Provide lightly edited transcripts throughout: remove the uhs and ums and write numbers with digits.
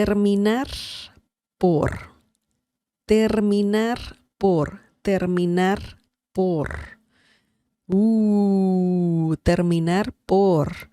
terminar por, terminar por, terminar por. Terminar por.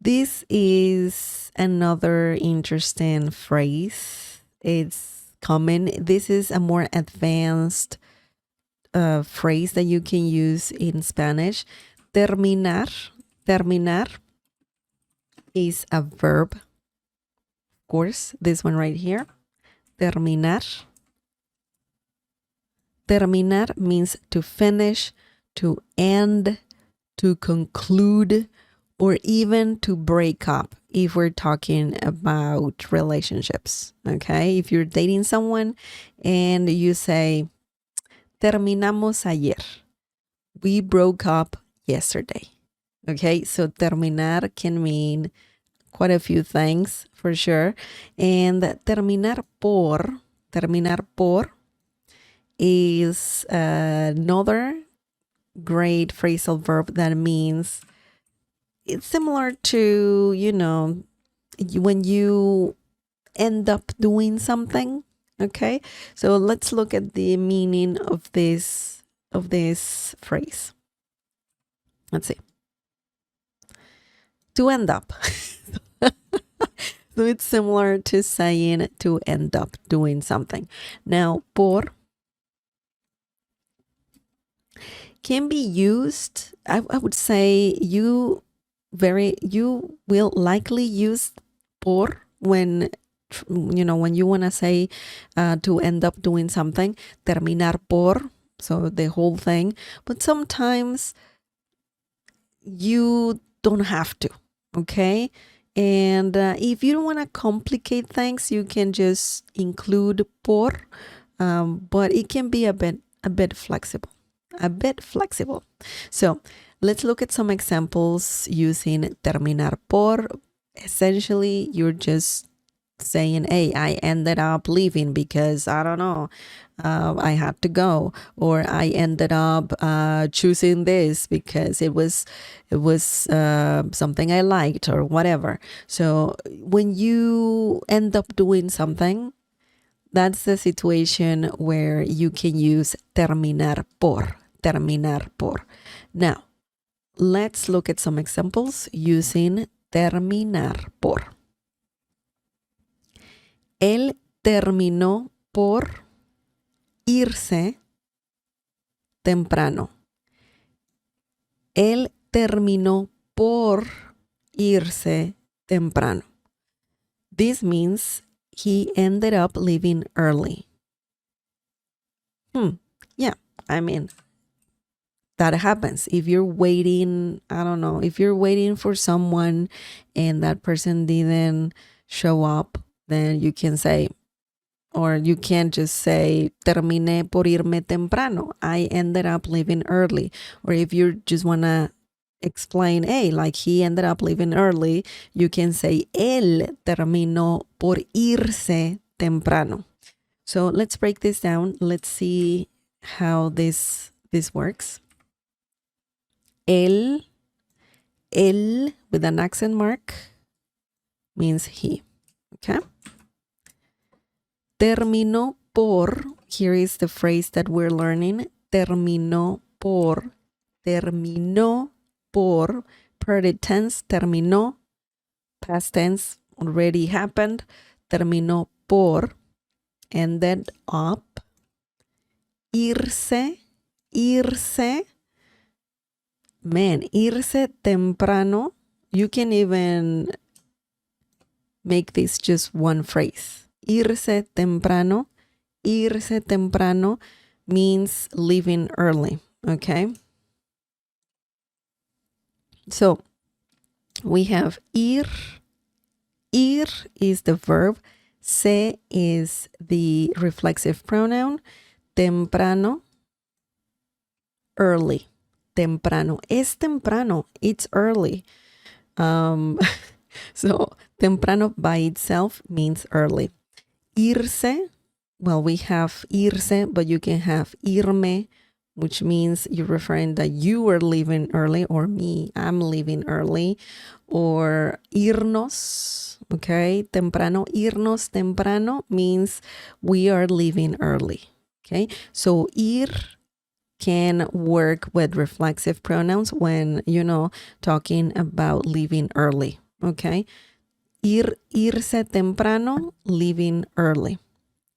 This is another interesting phrase. It's common. This is a more advanced phrase that you can use in Spanish. Terminar. Terminar is a verb. Of course, this one right here. Terminar. Terminar means to finish, to end, to conclude, or even to break up if we're talking about relationships, okay? If you're dating someone and you say, terminamos ayer. We broke up yesterday, okay? So terminar can mean quite a few things for sure. And terminar por is another great phrasal verb that means it's similar to, when you end up doing something, okay? So let's look at the meaning of this phrase. Let's see. To end up. So it's similar to saying to end up doing something. Now, por can be used, I would say you will likely use por when you want to say to end up doing something, terminar por, so the whole thing. But sometimes you don't have to, okay? And if you don't want to complicate things, you can just include por, but it can be a bit flexible. So let's look at some examples using terminar por. Essentially, you're just saying, hey, I ended up leaving because, I don't know, I had to go, or I ended up choosing this because it was something I liked or whatever. So when you end up doing something, that's the situation where you can use terminar por. Now, let's look at some examples using terminar por. Él terminó por irse temprano. Él terminó por irse temprano. This means he ended up leaving early. Yeah, I mean, that happens. If you're waiting, I don't know, if you're waiting for someone and that person didn't show up, then you can say, or you can just say, terminé por irme temprano. I ended up leaving early. Or if you just want to explain, hey, like he ended up leaving early, you can say, él terminó por irse temprano. So let's break this down. Let's see how this works. Él with an accent mark means he, okay? Terminó por, here is the phrase that we're learning. Terminó por, present tense, terminó, past tense, already happened. Terminó por, ended up. Irse, man, irse temprano. You can even make this just one phrase. Irse temprano means leaving early, okay? So we have ir is the verb, se is the reflexive pronoun, temprano, early. Temprano. Es temprano. It's early. So temprano by itself means early. Irse, well, we have irse, but you can have irme, which means you're referring that you are leaving early, or me, I'm leaving early. Or irnos, okay? Temprano, irnos temprano means we are leaving early, okay? So ir can work with reflexive pronouns when, talking about leaving early, okay? Irse temprano, leaving early.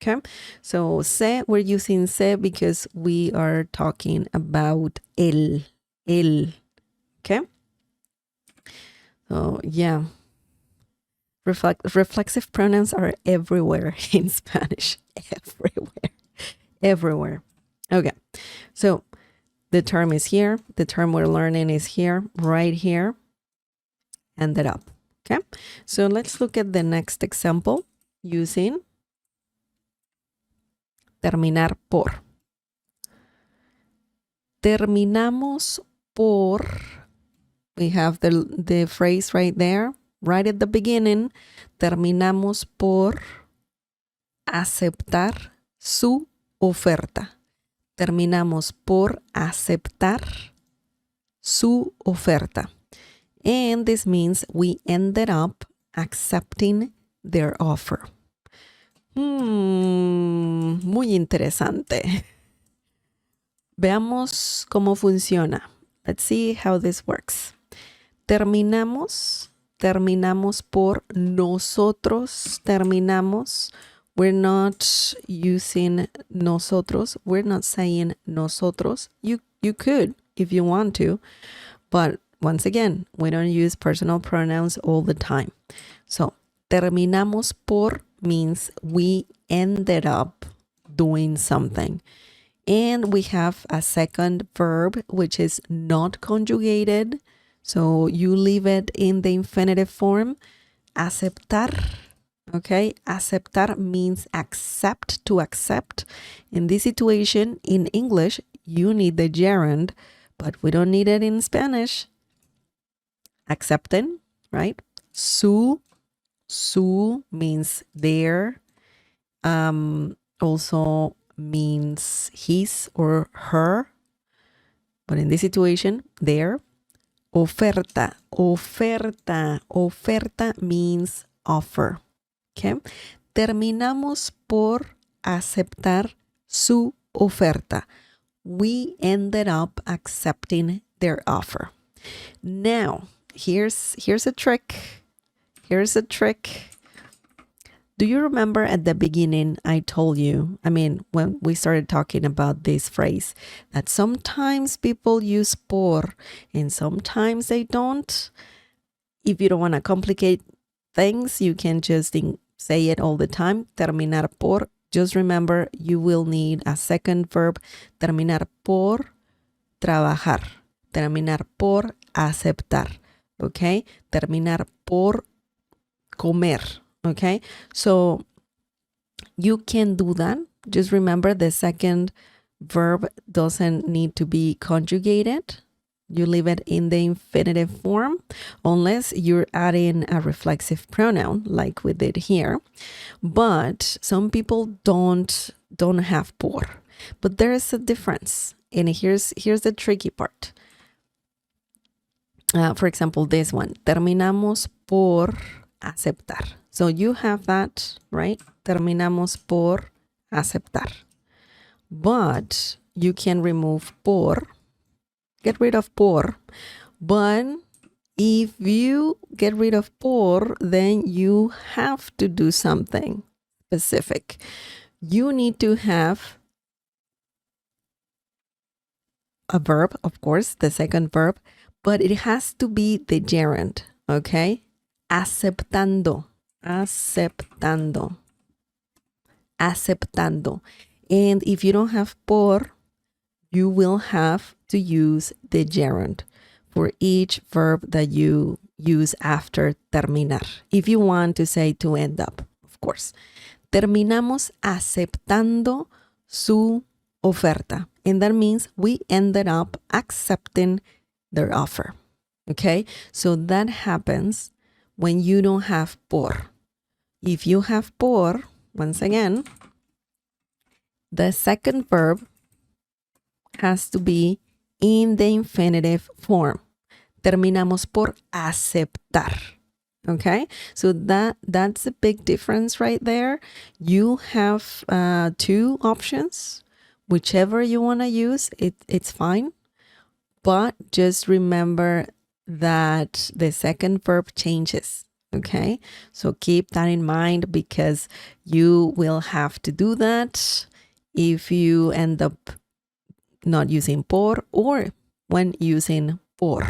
Okay, so se, we're using se because we are talking about el. Okay, so yeah, reflexive pronouns are everywhere in Spanish. Everywhere. Okay, so the term is here. The term we're learning is here, right here. Ended up. Okay, so let's look at the next example using terminar por. Terminamos por. We have the phrase right there, right at the beginning. Terminamos por aceptar su oferta. Terminamos por aceptar su oferta. And this means we ended up accepting their offer. Muy interesante. Veamos cómo funciona. Let's see how this works. Terminamos por nosotros, terminamos. We're not using nosotros. We're not saying nosotros. You could if you want to, but once again, we don't use personal pronouns all the time. So, terminamos por means we ended up doing something. And we have a second verb, which is not conjugated. So you leave it in the infinitive form. Aceptar. Okay, aceptar means accept, to accept. In this situation, in English, you need the gerund, but we don't need it in Spanish. Accepting, right? Su means their. Also means his or her. But in this situation, their. Oferta means offer. Okay. Terminamos por aceptar su oferta. We ended up accepting their offer. Now, here's a trick. Do you remember at the beginning I told you, when we started talking about this phrase, that sometimes people use por and sometimes they don't? If you don't want to complicate things, you can just say it all the time. Terminar por. Just remember, you will need a second verb. Terminar por trabajar. Terminar por aceptar. Okay? Terminar por comer. Okay, so you can do that. Just remember the second verb doesn't need to be conjugated. You leave it in the infinitive form unless you're adding a reflexive pronoun like we did here. But some people don't have por. But there is a difference. And here's the tricky part. For example, this one. Terminamos por aceptar. So you have that, right? Terminamos por aceptar. But you can remove por, get rid of por. But if you get rid of por, then you have to do something specific. You need to have a verb, of course, the second verb, but it has to be the gerund, okay? Aceptando. And if you don't have por, you will have to use the gerund for each verb that you use after terminar. If you want to say to end up, of course. Terminamos aceptando su oferta. And that means we ended up accepting their offer. Okay? So that happens when you don't have por. If you have por, once again, the second verb has to be in the infinitive form. Terminamos por aceptar. Okay, so that's a big difference right there. You have two options. Whichever you want to use, it's fine. But just remember that the second verb changes. Okay, so keep that in mind because you will have to do that if you end up not using por or when using por.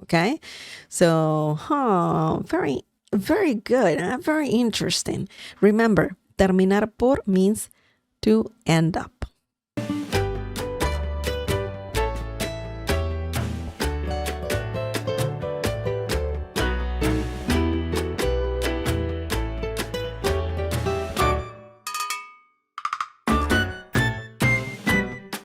Okay, so very, very good, very interesting. Remember, terminar por means to end up.